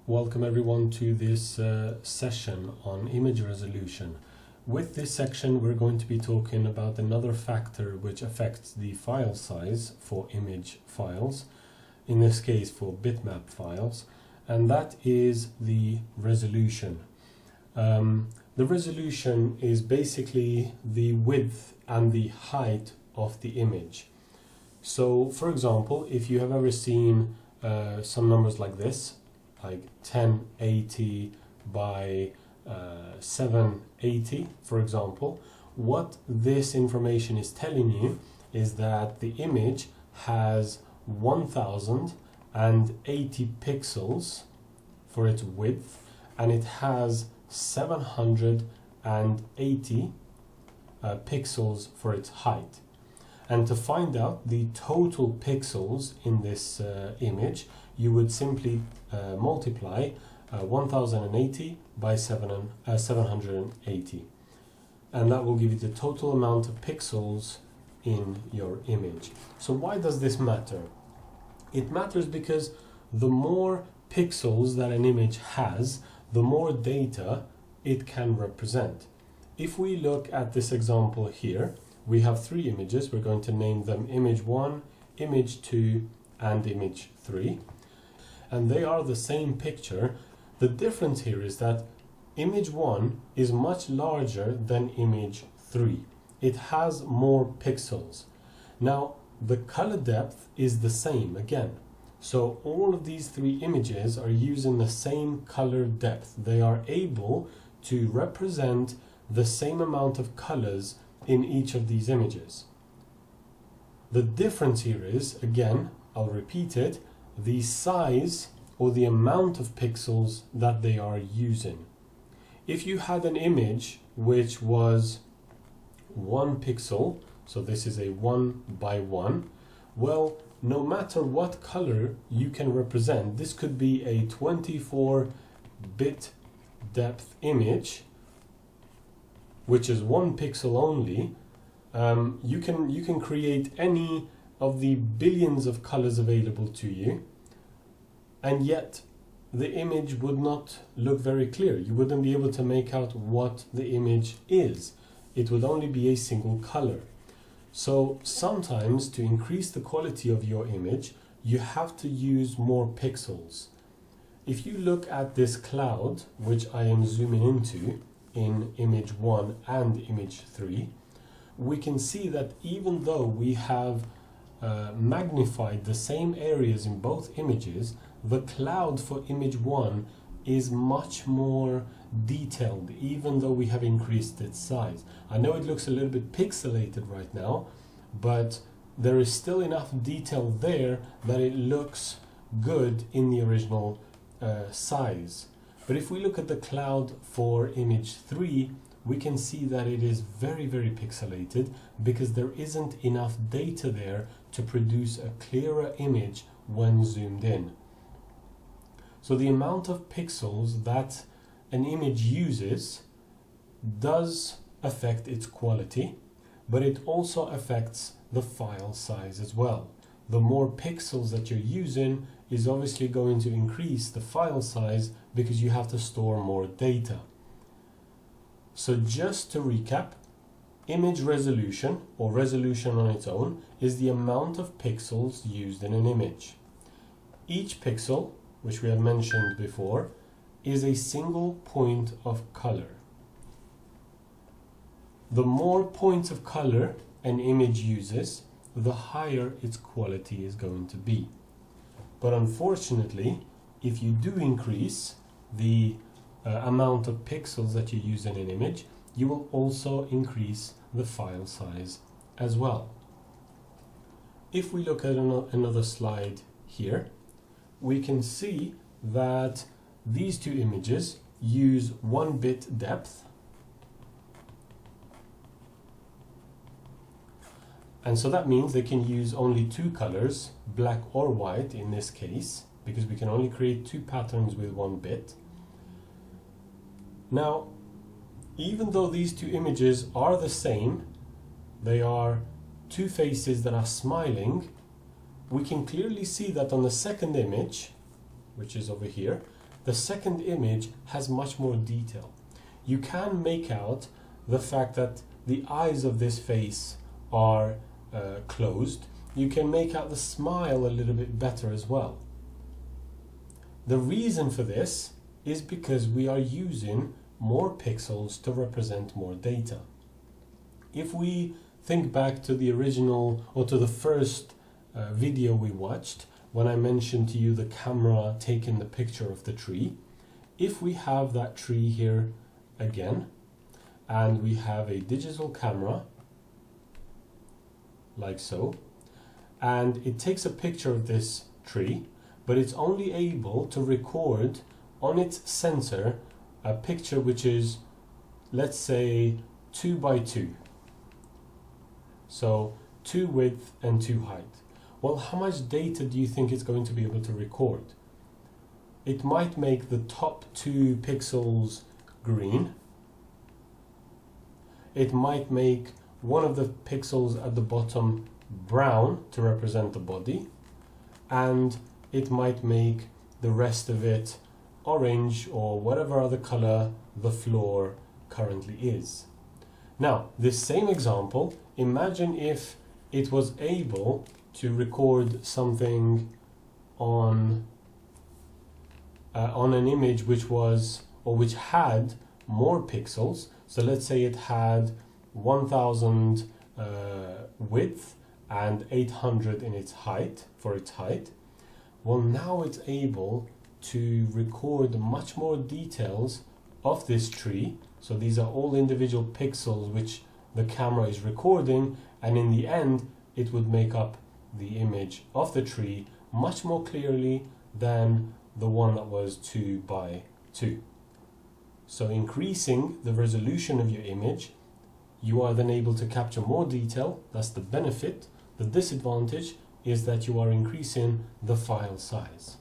Welcome everyone to this session on image resolution. With this section we're going to be talking about another factor which affects the file size for image files, in this case for bitmap files, and that is the resolution. The resolution is basically the width and the height of the image. So for example, if you have ever seen some numbers like this, like 1080 by 780, for example, what this information is telling you is that the image has 1080 pixels for its width, and it has 780 pixels for its height. And to find out the total pixels in this image, you would simply multiply 1080 by 780. And that will give you the total amount of pixels in your image. So why does this matter? It matters because the more pixels that an image has, the more data it can represent. If we look at this example here, we have three images. We're going to name them image 1, image 2, and image 3. And they are the same picture. The difference here is that image 1 is much larger than image 3. It has more pixels. Now, the color depth is the same again. So all of these three images are using the same color depth. They are able to represent the same amount of colors in each of these images. The difference here is, again, I'll repeat it, the size or the amount of pixels that they are using. If you had an image which was 1 pixel, so this is a 1 by 1, well, no matter what color you can represent, this could be a 24-bit depth image, which is 1 pixel only. You can create any of the billions of colors available to you, and yet the image would not look very clear. You wouldn't be able to make out what the image is. It would only be a single color. So sometimes, to increase the quality of your image, you have to use more pixels. If you look at this cloud, which I am zooming into in image 1 and image 3, we can see that even though we have magnified the same areas in both images, the cloud for image 1 is much more detailed, even though we have increased its size. I know it looks a little bit pixelated right now, but there is still enough detail there that it looks good in the original size. But if we look at the cloud for image 3, we can see that it is very, very pixelated because there isn't enough data there to produce a clearer image when zoomed in. So the amount of pixels that an image uses does affect its quality, but it also affects the file size as well. The more pixels that you're using is obviously going to increase the file size because you have to store more data. So just to recap, image resolution, or resolution on its own, is the amount of pixels used in an image. Each pixel, which we have mentioned before, is a single point of color. The more points of color an image uses, the higher its quality is going to be. But unfortunately, if you do increase the amount of pixels that you use in an image, you will also increase the file size as well. If we look at another slide here, we can see that these two images use 1 bit depth, and so that means they can use only 2 colors, black or white in this case, because we can only create 2 patterns with 1 bit. Now, even though these two images are the same, they are 2 faces that are smiling, we can clearly see that on the second image, which is over here, the second image has much more detail. You can make out the fact that the eyes of this face are closed. You can make out the smile a little bit better as well. The reason for this is because we are using more pixels to represent more data. If we think back to the original, or to the first video we watched, when I mentioned to you the camera taking the picture of the tree, if we have that tree here again, and we have a digital camera, like so, and it takes a picture of this tree, but it's only able to record on its sensor a picture which is, let's say, 2 by 2. So 2 width and 2 height. Well, how much data do you think it's going to be able to record? It might make the top 2 pixels green. It might make one of the pixels at the bottom brown to represent the body, and it might make the rest of it orange or whatever other color the floor currently is. Now, this same example, imagine if it was able to record something on an image which was, or which had more pixels. So let's say it had 1000 width and 800 in its height, for its height. Well, now it's able to record much more details of this tree. So these are all individual pixels which the camera is recording, and in the end it would make up the image of the tree much more clearly than the one that was 2 by 2. So increasing the resolution of your image, you are then able to capture more detail. That's the benefit. The disadvantage is that you are increasing the file size.